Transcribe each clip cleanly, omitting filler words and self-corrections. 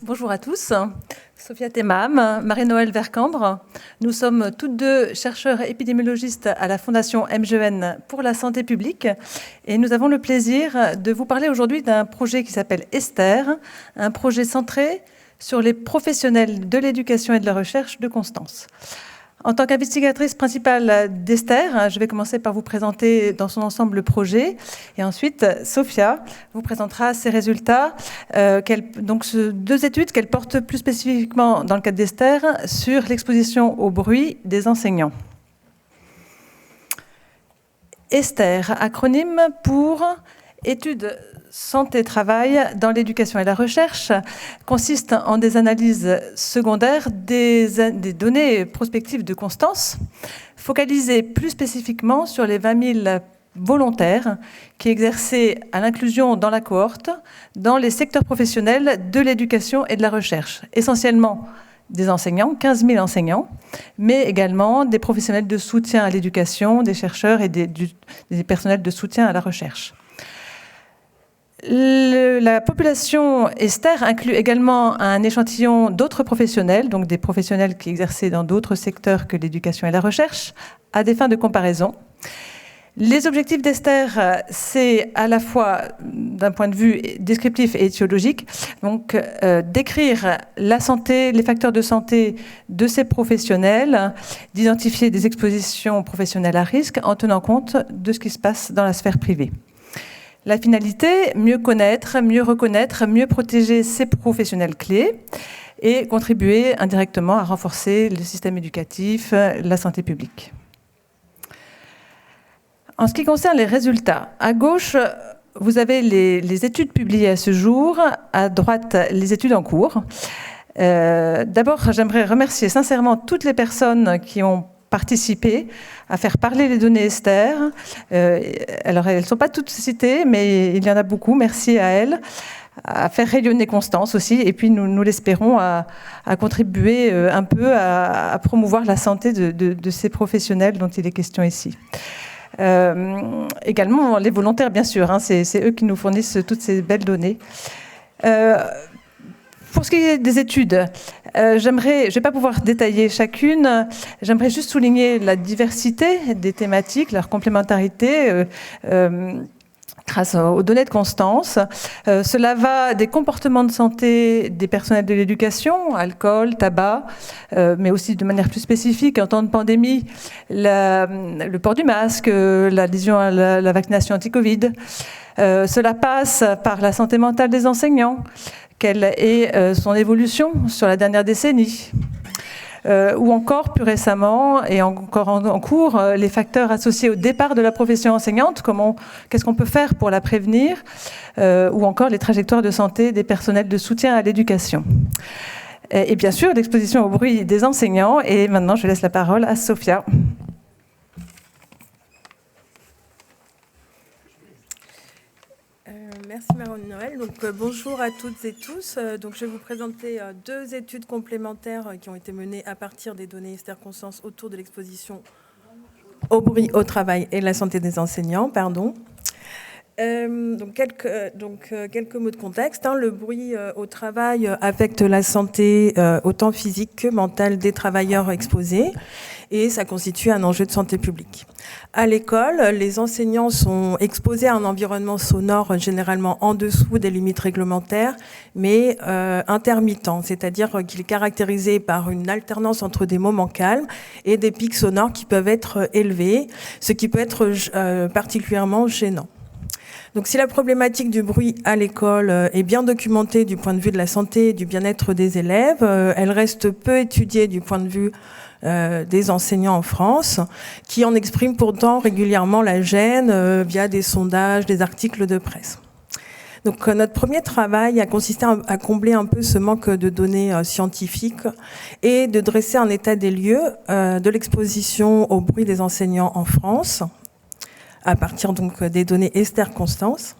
Bonjour à tous. Sophia Temam, Marie-Noëlle Vercambre. Nous sommes toutes deux chercheurs épidémiologistes à la Fondation MGEN pour la santé publique et nous avons le plaisir de vous parler aujourd'hui d'un projet qui s'appelle Esther, un projet centré sur les professionnels de l'éducation et de la recherche de Constance. En tant qu'investigatrice principale d'Esther, je vais commencer par vous présenter dans son ensemble le projet et ensuite Sophia vous présentera ses résultats, donc deux études qu'elle porte plus spécifiquement dans le cadre d'Esther sur l'exposition au bruit des enseignants. Esther, acronyme pour études santé-travail dans l'éducation et la recherche, consiste en des analyses secondaires des données prospectives de Constance, focalisées plus spécifiquement sur les 20 000 volontaires qui exerçaient à l'inclusion dans la cohorte dans les secteurs professionnels de l'éducation et de la recherche, essentiellement des enseignants, 15 000 enseignants, mais également des professionnels de soutien à l'éducation, des chercheurs et des personnels de soutien à la recherche. La population Esther inclut également un échantillon d'autres professionnels, donc des professionnels qui exerçaient dans d'autres secteurs que l'éducation et la recherche, à des fins de comparaison. Les objectifs d'Esther, c'est à la fois d'un point de vue descriptif et étiologique, donc décrire la santé, les facteurs de santé de ces professionnels, d'identifier des expositions professionnelles à risque en tenant compte de ce qui se passe dans la sphère privée. La finalité, mieux connaître, mieux reconnaître, mieux protéger ces professionnels clés et contribuer indirectement à renforcer le système éducatif, la santé publique. En ce qui concerne les résultats, à gauche, vous avez les études publiées à ce jour, à droite, les études en cours. D'abord, j'aimerais remercier sincèrement toutes les personnes qui ont participé à faire parler les données Esther. Alors, elles ne sont pas toutes citées, mais il y en a beaucoup. Merci à elles. À faire rayonner Constance aussi. Et puis, nous l'espérons, à contribuer un peu à promouvoir la santé de ces professionnels dont il est question ici. Également, les volontaires, bien sûr. Hein, c'est eux qui nous fournissent toutes ces belles données. Pour ce qui est des études, je ne vais pas pouvoir détailler chacune, j'aimerais juste souligner la diversité des thématiques, leur complémentarité grâce aux données de Constance. Cela va des comportements de santé des personnels de l'éducation, alcool, tabac, mais aussi de manière plus spécifique, en temps de pandémie, le port du masque, l'adhésion à la vaccination anti-Covid. Cela passe par la santé mentale des enseignants, quelle est son évolution sur la dernière décennie, ou encore plus récemment et encore en cours, les facteurs associés au départ de la profession enseignante, qu'est-ce qu'on peut faire pour la prévenir, ou encore les trajectoires de santé des personnels de soutien à l'éducation. Et bien sûr, l'exposition au bruit des enseignants, et maintenant je laisse la parole à Sophia. Merci Marie-Noëlle. Bonjour à toutes et tous. Je vais vous présenter deux études complémentaires qui ont été menées à partir des données Esther Constance autour de l'exposition au bruit au travail et la santé des enseignants. Quelques mots de contexte. Le bruit au travail affecte la santé autant physique que mentale des travailleurs exposés et ça constitue un enjeu de santé publique. À l'école, les enseignants sont exposés à un environnement sonore généralement en dessous des limites réglementaires, mais intermittent, c'est-à-dire qu'il est caractérisé par une alternance entre des moments calmes et des pics sonores qui peuvent être élevés, ce qui peut être particulièrement gênant. Donc, si la problématique du bruit à l'école est bien documentée du point de vue de la santé et du bien-être des élèves, elle reste peu étudiée du point de vue des enseignants en France, qui en expriment pourtant régulièrement la gêne via des sondages, des articles de presse. Donc, notre premier travail a consisté à combler un peu ce manque de données scientifiques et de dresser un état des lieux de l'exposition au bruit des enseignants en France, à partir donc des données Esther Constance.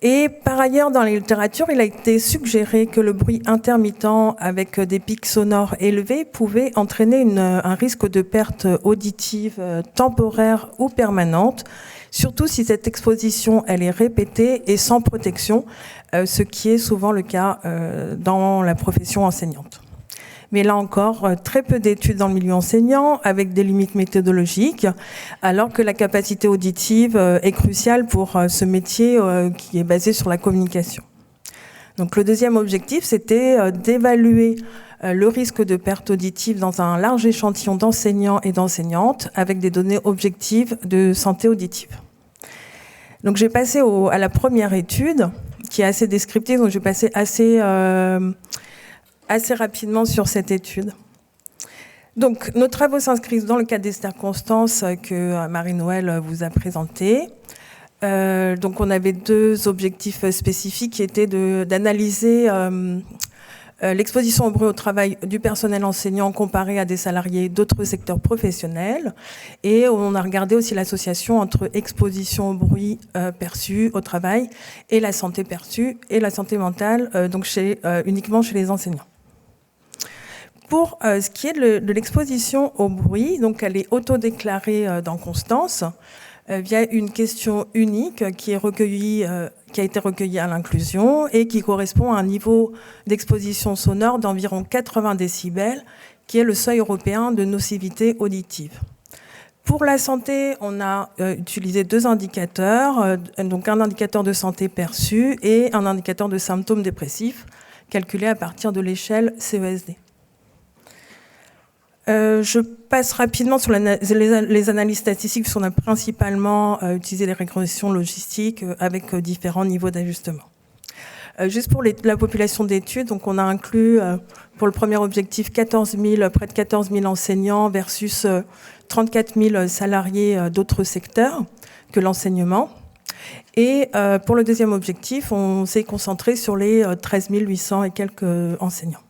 Et par ailleurs, dans la littérature, il a été suggéré que le bruit intermittent avec des pics sonores élevés pouvait entraîner un risque de perte auditive temporaire ou permanente, surtout si cette exposition elle est répétée et sans protection, ce qui est souvent le cas dans la profession enseignante. Mais là encore, très peu d'études dans le milieu enseignant, avec des limites méthodologiques, alors que la capacité auditive est cruciale pour ce métier qui est basé sur la communication. Donc le deuxième objectif, c'était d'évaluer le risque de perte auditive dans un large échantillon d'enseignants et d'enseignantes, avec des données objectives de santé auditive. Donc j'ai passé à la première étude, qui est assez descriptive, donc j'ai passé assez rapidement sur cette étude. Donc, nos travaux s'inscrivent dans le cadre des circonstances que Marie-Noëlle vous a présentées. Donc, on avait deux objectifs spécifiques qui étaient d'analyser l'exposition au bruit au travail du personnel enseignant comparé à des salariés d'autres secteurs professionnels. Et on a regardé aussi l'association entre exposition au bruit perçu au travail et la santé perçue et la santé mentale, donc uniquement chez les enseignants. Pour ce qui est de l'exposition au bruit, donc elle est autodéclarée dans Constance via une question unique qui a été recueillie à l'inclusion et qui correspond à un niveau d'exposition sonore d'environ 80 décibels, qui est le seuil européen de nocivité auditive. Pour la santé, on a utilisé deux indicateurs, donc un indicateur de santé perçue et un indicateur de symptômes dépressifs, calculé à partir de l'échelle CESD. Je passe rapidement sur les analyses statistiques, puisqu'on a principalement utilisé les régressions logistiques avec différents niveaux d'ajustement. Juste pour la population d'études, donc on a inclus pour le premier objectif près de 14 000 enseignants versus 34 000 salariés d'autres secteurs que l'enseignement. Et pour le deuxième objectif, on s'est concentré sur les 13 800 et quelques enseignants.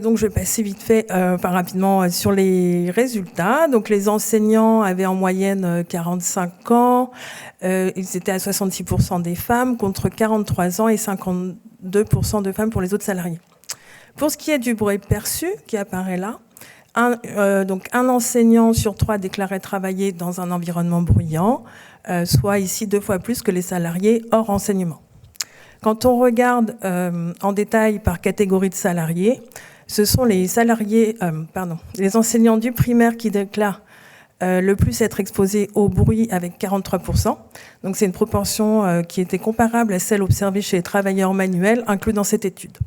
Donc je vais passer vite fait, rapidement sur les résultats. Donc les enseignants avaient en moyenne 45 ans, ils étaient à 66% des femmes contre 43 ans et 52% de femmes pour les autres salariés. Pour ce qui est du bruit perçu qui apparaît là, donc un enseignant sur 3 déclarait travailler dans un environnement bruyant, soit ici 2 fois plus que les salariés hors enseignement. Quand on regarde en détail par catégorie de salariés, ce sont les enseignants du primaire qui déclarent le plus être exposés au bruit avec 43%. Donc c'est une proportion qui était comparable à celle observée chez les travailleurs manuels inclus dans cette étude.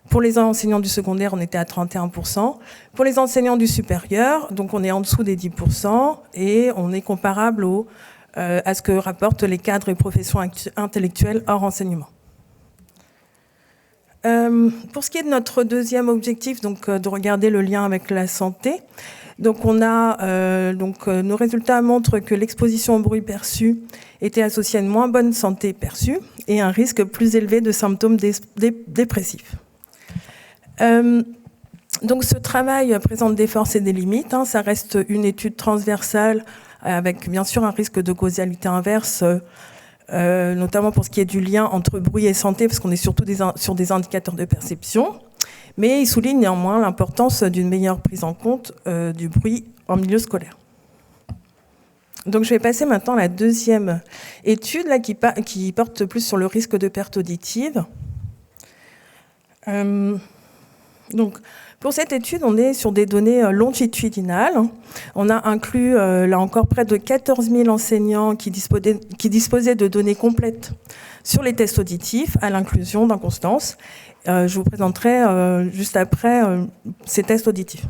Pour les enseignants du secondaire, on était à 31%. Pour les enseignants du supérieur, donc on est en dessous des 10% et on est comparable à ce que rapportent les cadres et professions intellectuelles hors enseignement. Pour ce qui est de notre deuxième objectif, donc de regarder le lien avec la santé, donc on a nos résultats montrent que l'exposition au bruit perçu était associée à une moins bonne santé perçue et un risque plus élevé de symptômes dépressifs. Donc ce travail présente des forces et des limites. Ça reste une étude transversale avec bien sûr un risque de causalité inverse. Notamment pour ce qui est du lien entre bruit et santé, parce qu'on est surtout sur des indicateurs de perception. Mais il souligne néanmoins l'importance d'une meilleure prise en compte du bruit en milieu scolaire. Donc je vais passer maintenant à la deuxième étude là, qui porte plus sur le risque de perte auditive. Donc, pour cette étude, on est sur des données longitudinales. On a inclus, là encore, près de 14 000 enseignants qui disposaient de données complètes sur les tests auditifs à l'inclusion dans Constance. Je vous présenterai juste après ces tests auditifs.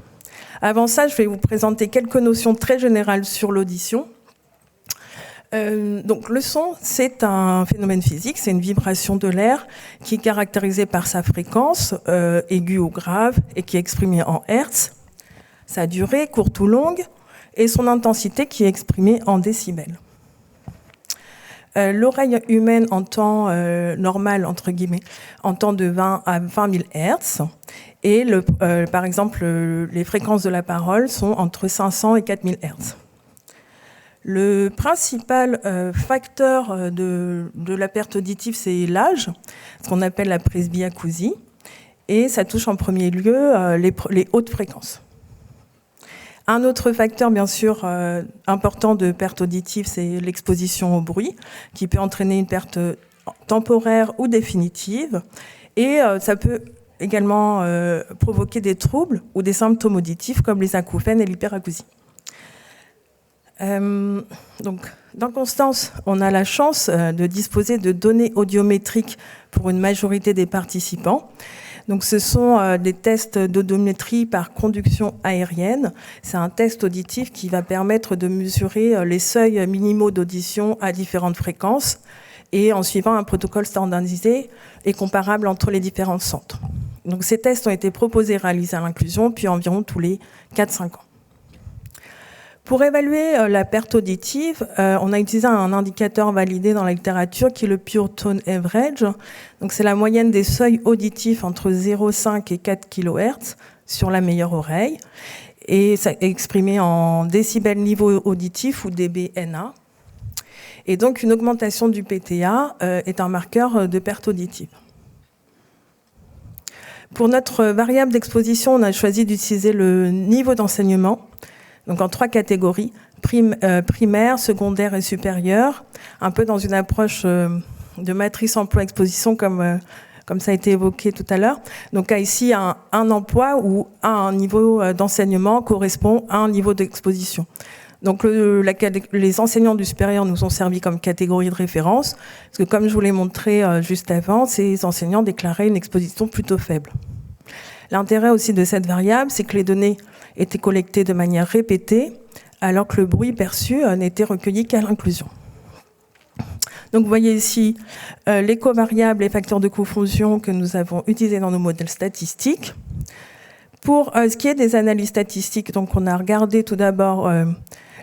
Avant ça, je vais vous présenter quelques notions très générales sur l'audition. Donc le son, c'est un phénomène physique, c'est une vibration de l'air qui est caractérisée par sa fréquence aiguë ou grave et qui est exprimée en hertz, sa durée courte ou longue et son intensité qui est exprimée en décibels. L'oreille humaine en temps normal, entre guillemets, entend de 20 à 20 000 hertz et par exemple les fréquences de la parole sont entre 500 et 4 000 hertz. Le principal facteur de la perte auditive, c'est l'âge, ce qu'on appelle la presbyacousie, et ça touche en premier lieu les hautes fréquences. Un autre facteur, bien sûr, important de perte auditive, c'est l'exposition au bruit, qui peut entraîner une perte temporaire ou définitive, et ça peut également provoquer des troubles ou des symptômes auditifs comme les acouphènes et l'hyperacousie. Donc, dans Constance, on a la chance de disposer de données audiométriques pour une majorité des participants. Donc, ce sont des tests d'audiométrie par conduction aérienne. C'est un test auditif qui va permettre de mesurer les seuils minimaux d'audition à différentes fréquences et en suivant un protocole standardisé et comparable entre les différents centres. Donc, ces tests ont été proposés et réalisés à l'inclusion, puis environ tous les 4-5 ans. Pour évaluer la perte auditive, on a utilisé un indicateur validé dans la littérature qui est le Pure Tone Average. Donc, c'est la moyenne des seuils auditifs entre 0,5 et 4 kHz sur la meilleure oreille. Et ça est exprimé en décibels niveau auditif ou dBNA. Et donc, une augmentation du PTA est un marqueur de perte auditive. Pour notre variable d'exposition, on a choisi d'utiliser le niveau d'enseignement, donc en 3 catégories, primaire, secondaire et supérieure, un peu dans une approche de matrice emploi-exposition comme ça a été évoqué tout à l'heure. Donc ici, un emploi ou un niveau d'enseignement correspond à un niveau d'exposition. Donc les enseignants du supérieur nous ont servi comme catégorie de référence, parce que comme je vous l'ai montré juste avant, ces enseignants déclaraient une exposition plutôt faible. L'intérêt aussi de cette variable, c'est que les données étaient collectées de manière répétée, alors que le bruit perçu n'était recueilli qu'à l'inclusion. Donc vous voyez ici les covariables et facteurs de confusion que nous avons utilisés dans nos modèles statistiques. Pour ce qui est des analyses statistiques, donc on a regardé tout d'abord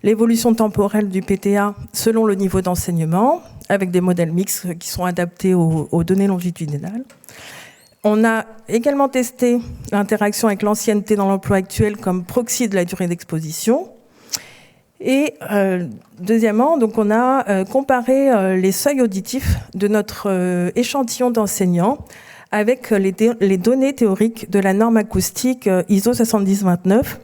l'évolution temporelle du PTA selon le niveau d'enseignement, avec des modèles mixtes qui sont adaptés aux données longitudinales. On a également testé l'interaction avec l'ancienneté dans l'emploi actuel comme proxy de la durée d'exposition. Et deuxièmement, donc on a comparé les seuils auditifs de notre échantillon d'enseignants avec les données théoriques de la norme acoustique ISO 7029,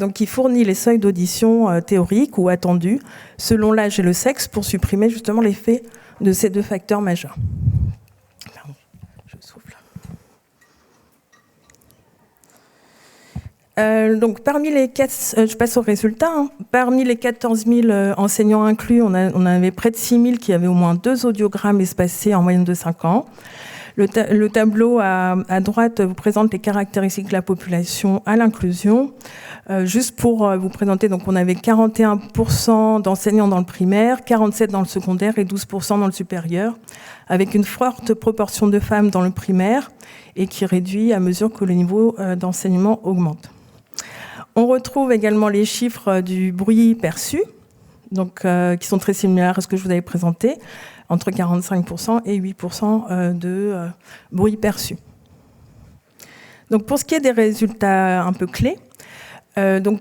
donc qui fournit les seuils d'audition théoriques ou attendus selon l'âge et le sexe pour supprimer justement l'effet de ces deux facteurs majeurs. Donc, parmi les je passe aux résultats. Parmi les 14 000 enseignants inclus, on avait près de 6 000 qui avaient au moins 2 audiogrammes espacés en moyenne de 5 ans. Le tableau à droite vous présente les caractéristiques de la population à l'inclusion. Juste pour vous présenter, donc on avait 41% d'enseignants dans le primaire, 47% dans le secondaire et 12% dans le supérieur, avec une forte proportion de femmes dans le primaire et qui réduit à mesure que le niveau d'enseignement augmente. On retrouve également les chiffres du bruit perçu, donc, qui sont très similaires à ce que je vous avais présenté, entre 45% et 8% de bruit perçu. Donc, pour ce qui est des résultats un peu clés, les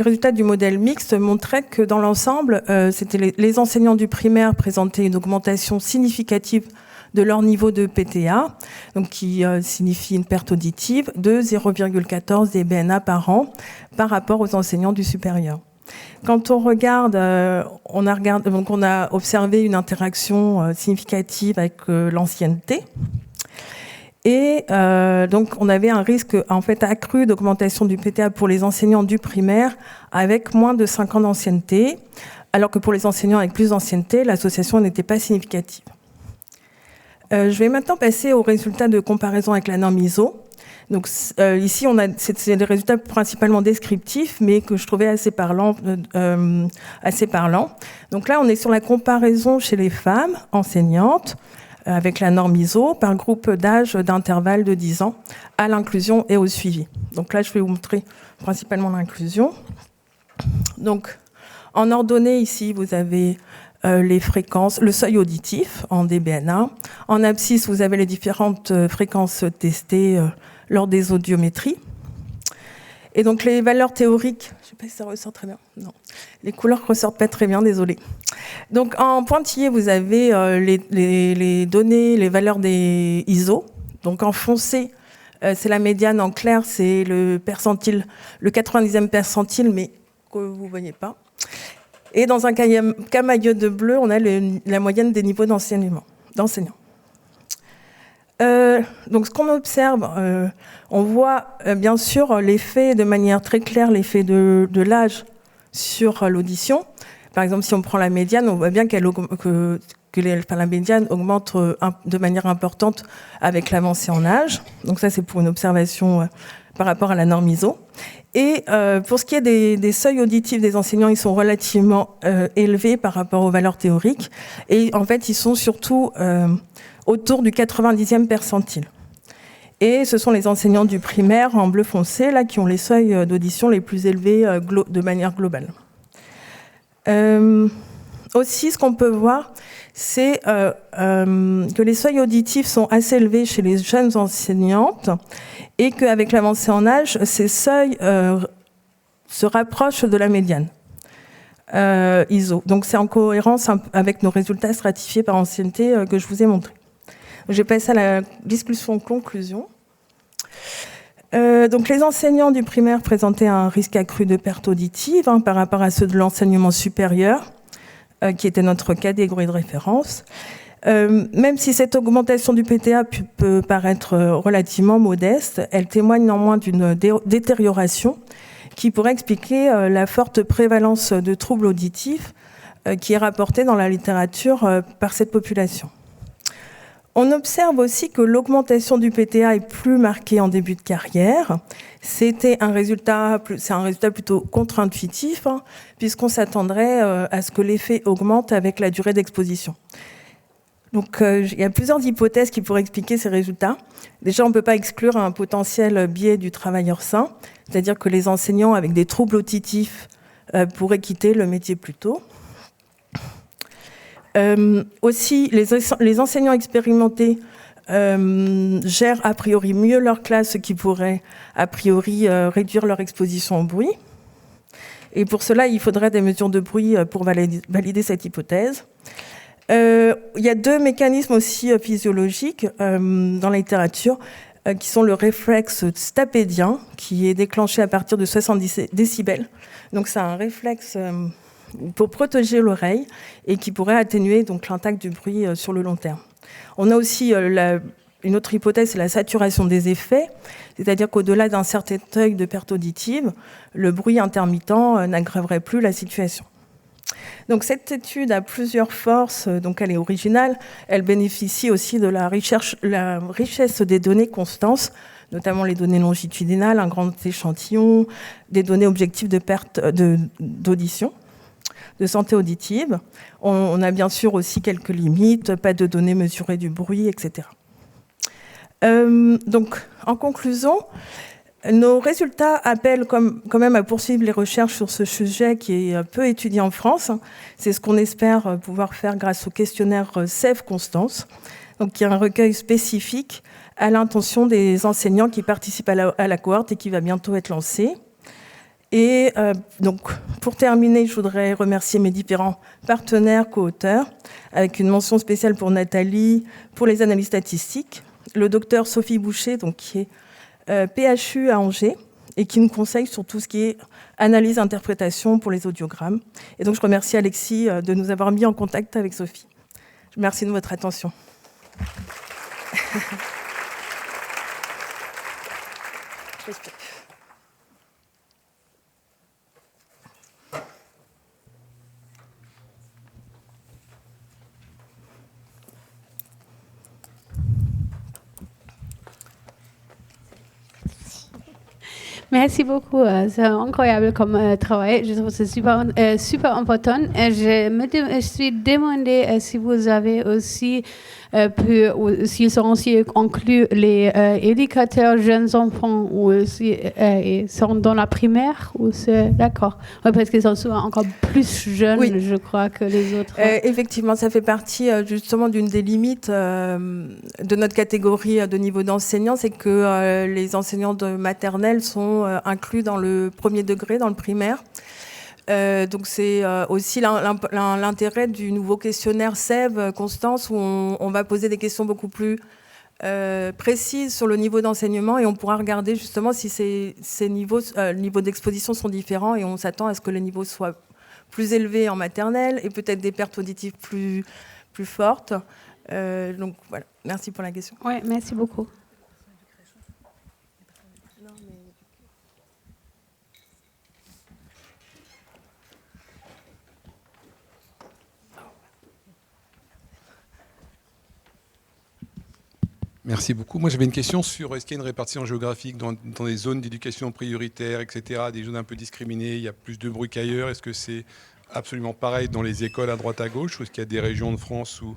résultats du modèle mixte montraient que dans l'ensemble, c'était les enseignants du primaire présentaient une augmentation significative de leur niveau de PTA, donc qui signifie une perte auditive de 0,14 dBNA par an par rapport aux enseignants du supérieur. Quand on regarde, on a observé une interaction significative avec l'ancienneté. Et donc, on avait un risque en fait accru d'augmentation du PTA pour les enseignants du primaire avec moins de 5 ans d'ancienneté, alors que pour les enseignants avec plus d'ancienneté, l'association n'était pas significative. Je vais maintenant passer aux résultats de comparaison avec la norme ISO. Donc ici, c'est des résultats principalement descriptifs, mais que je trouvais assez parlants. Donc là, on est sur la comparaison chez les femmes enseignantes avec la norme ISO par groupe d'âge d'intervalle de 10 ans à l'inclusion et au suivi. Donc là, je vais vous montrer principalement l'inclusion. Donc, en ordonnée, ici, vous avez les fréquences, le seuil auditif en dBNA. En abscisse, vous avez les différentes fréquences testées lors des audiométries. Et donc les valeurs théoriques, je ne sais pas si ça ressort très bien, non, les couleurs ne ressortent pas très bien, désolé. Donc en pointillé, vous avez les données, les valeurs des ISO. Donc en foncé, c'est la médiane, en clair, c'est le percentile, le 90e percentile, mais que vous ne voyez pas. Et dans un camailleux de bleu, on a la moyenne des niveaux d'enseignants. Donc ce qu'on observe, on voit bien sûr l'effet de manière très claire, l'effet de l'âge sur l'audition. Par exemple, si on prend la médiane, on voit bien que la médiane augmente de manière importante avec l'avancée en âge. Donc ça, c'est pour une observation par rapport à la norme ISO. Et pour ce qui est des seuils auditifs des enseignants, ils sont relativement élevés par rapport aux valeurs théoriques. Et en fait, ils sont surtout autour du 90e percentile. Et ce sont les enseignants du primaire en bleu foncé là, qui ont les seuils d'audition les plus élevés de manière globale. Aussi, ce qu'on peut voir, c'est que les seuils auditifs sont assez élevés chez les jeunes enseignantes et qu'avec l'avancée en âge, ces seuils se rapprochent de la médiane ISO. Donc c'est en cohérence avec nos résultats stratifiés par ancienneté que je vous ai montrés. Je passe à la discussion en conclusion. Donc les enseignants du primaire présentaient un risque accru de perte auditive par rapport à ceux de l'enseignement supérieur, qui était notre catégorie de référence. Même si cette augmentation du PTA peut paraître relativement modeste, elle témoigne néanmoins d'une détérioration qui pourrait expliquer la forte prévalence de troubles auditifs qui est rapportée dans la littérature par cette population. On observe aussi que l'augmentation du PTA est plus marquée en début de carrière. C'est un résultat plutôt contre-intuitif, puisqu'on s'attendrait à ce que l'effet augmente avec la durée d'exposition. Donc, il y a plusieurs hypothèses qui pourraient expliquer ces résultats. Déjà, on ne peut pas exclure un potentiel biais du travailleur sain, c'est-à-dire que les enseignants avec des troubles auditifs pourraient quitter le métier plus tôt. Aussi, les enseignants expérimentés gèrent a priori mieux leur classe, ce qui pourrait a priori réduire leur exposition au bruit. Et pour cela, il faudrait des mesures de bruit pour valider cette hypothèse. Il y a deux mécanismes aussi physiologiques dans la littérature qui sont le réflexe stapédien, qui est déclenché à partir de 70 décibels. Donc c'est un réflexe pour protéger l'oreille et qui pourrait atténuer donc l'impact du bruit sur le long terme. On a aussi une autre hypothèse, c'est la saturation des effets, c'est-à-dire qu'au-delà d'un certain seuil de perte auditive, le bruit intermittent n'aggraverait plus la situation. Donc cette étude a plusieurs forces, donc elle est originale, elle bénéficie aussi de la richesse des données constantes, notamment les données longitudinales, un grand échantillon, des données objectives de perte d'audition, de santé auditive. On a bien sûr aussi quelques limites, pas de données mesurées du bruit, etc. Donc, en conclusion, nos résultats appellent quand même à poursuivre les recherches sur ce sujet qui est peu étudié en France. C'est ce qu'on espère pouvoir faire grâce au questionnaire SEV-Constance, donc qui est un recueil spécifique à l'intention des enseignants qui participent à la cohorte et qui va bientôt être lancé. Et donc, pour terminer, je voudrais remercier mes différents partenaires co-auteurs, avec une mention spéciale pour Nathalie, pour les analyses statistiques, le docteur Sophie Boucher, donc, qui est PHU à Angers, et qui nous conseille sur tout ce qui est analyse-interprétation pour les audiogrammes. Et donc, je remercie Alexis de nous avoir mis en contact avec Sophie. Je vous remercie de votre attention. Je respire. Merci beaucoup, c'est incroyable comme travail. Je trouve que c'est super important. Je suis demandé si vous avez aussi s'ils sont aussi inclus les éducateurs jeunes enfants ou si ils sont dans la primaire ou c'est d'accord, parce qu'ils sont souvent encore plus jeunes, oui. Je crois, que les autres. Effectivement, ça fait partie justement d'une des limites de notre catégorie de niveau d'enseignants, c'est que les enseignants de maternelle sont inclus dans le premier degré, dans le primaire. Donc c'est aussi l'intérêt du nouveau questionnaire SEV, Constance, où on va poser des questions beaucoup plus précises sur le niveau d'enseignement, et on pourra regarder justement si ces niveaux d'exposition sont différents, et on s'attend à ce que les niveaux soient plus élevés en maternelle et peut-être des pertes auditives plus fortes. Donc voilà, merci pour la question. Oui, merci beaucoup. Merci beaucoup. Moi, j'avais une question sur est-ce qu'il y a une répartition géographique dans des zones d'éducation prioritaire, etc., des zones un peu discriminées, il y a plus de bruit qu'ailleurs. Est-ce que c'est absolument pareil dans les écoles à droite à gauche, ou est-ce qu'il y a des régions de France où,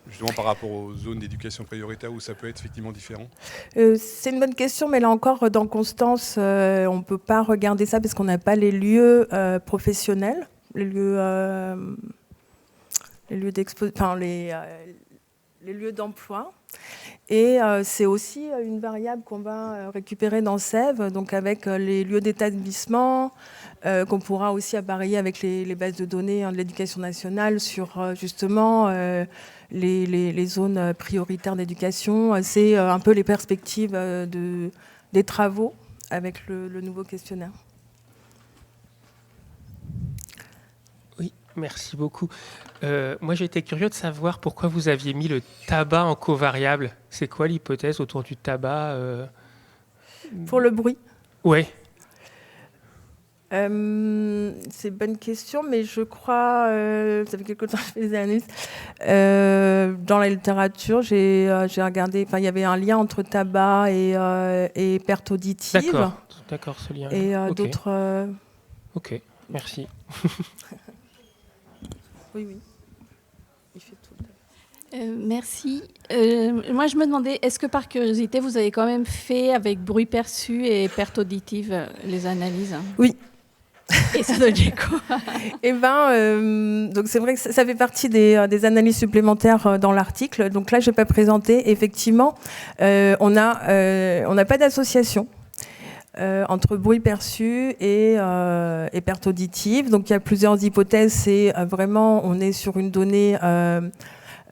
justement par rapport aux zones d'éducation prioritaire, où ça peut être effectivement différent? C'est une bonne question, mais là encore, dans Constance, on ne peut pas regarder ça parce qu'on n'a pas les lieux professionnels, les lieux d'emploi. Et c'est aussi une variable qu'on va récupérer dans SEV, donc avec les lieux d'établissement, qu'on pourra aussi appareiller avec les bases de données de l'éducation nationale sur justement les zones prioritaires d'éducation. C'est un peu les perspectives des travaux avec le nouveau questionnaire. Oui, merci beaucoup. Moi, j'ai été curieux de savoir pourquoi vous aviez mis le tabac en covariable. C'est quoi l'hypothèse autour du tabac Pour le bruit? Oui. C'est une bonne question, mais je crois, ça fait quelque temps que je fais des analyses, dans la littérature, j'ai regardé, il y avait un lien entre tabac et perte auditive. D'accord, ce lien. Et okay. d'autres... Ok, merci. Oui. Il fait tout. Merci. Moi, je me demandais, est-ce que par curiosité, vous avez quand même fait avec bruit perçu et perte auditive les analyses? Oui. Et ça donne quoi? Donc c'est vrai que ça fait partie des analyses supplémentaires dans l'article. Donc là, je n'ai pas présenté. Effectivement, on n'a pas d'association entre bruit perçu et perte auditive. Donc il y a plusieurs hypothèses. C'est vraiment, on est sur une donnée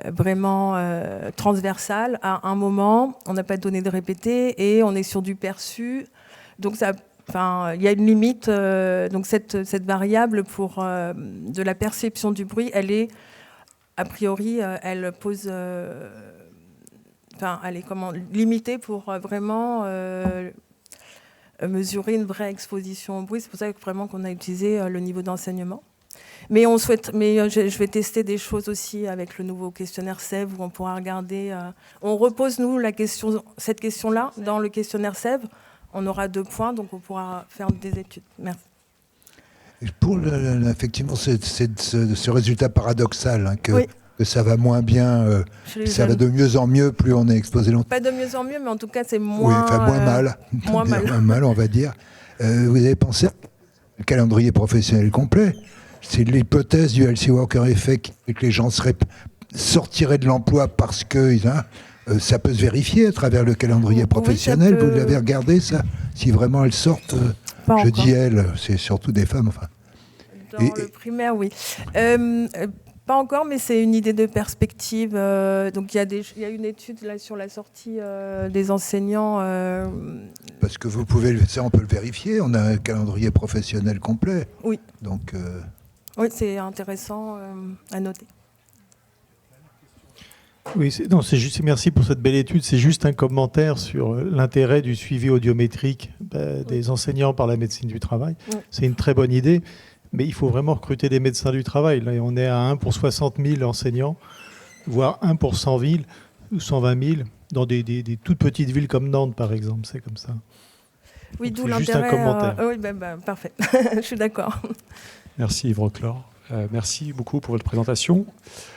vraiment transversale. À un moment, on n'a pas de données de répétées et on est sur du perçu. Donc il y a une limite. Donc cette variable de la perception du bruit, elle est a priori, elle pose, elle est limitée pour vraiment mesurer une vraie exposition au bruit. C'est pour ça que vraiment qu'on a utilisé le niveau d'enseignement. Mais je vais tester des choses aussi avec le nouveau questionnaire SEV où on pourra regarder. On repose nous cette question-là dans le questionnaire SEV. On aura 2 points, donc on pourra faire des études. Merci. Pour effectivement ce résultat paradoxal, que ça va moins bien, ça va de mieux en mieux plus on est exposé longtemps. Pas de mieux en mieux, mais en tout cas c'est moins... Oui, moins mal. Moins mal, on va dire. Vous avez pensé au calendrier professionnel complet? C'est l'hypothèse du Elsie Walker Effect que les gens sortiraient de l'emploi parce que... ça peut se vérifier à travers le calendrier professionnel. Vous l'avez regardé, ça? Si vraiment elles sortent, je dis elles, c'est surtout des femmes. Enfin. Dans le primaire, oui. Pas encore, mais c'est une idée de perspective. Donc il y a une étude là, sur la sortie des enseignants. Parce que on peut le vérifier, on a un calendrier professionnel complet. Oui. Donc, oui, c'est intéressant à noter. Oui, merci pour cette belle étude. C'est juste un commentaire sur l'intérêt du suivi audiométrique des enseignants par la médecine du travail. Oui. C'est une très bonne idée, mais il faut vraiment recruter des médecins du travail. Là, on est à 1 pour 60 000 enseignants, voire 1 pour 100 000 ou 120 000 dans des toutes petites villes comme Nantes, par exemple. C'est comme ça. Oui, donc, d'où l'intérêt. Juste un commentaire. Oui, parfait. Je suis d'accord. Merci Yves Roclor. Merci beaucoup pour votre présentation.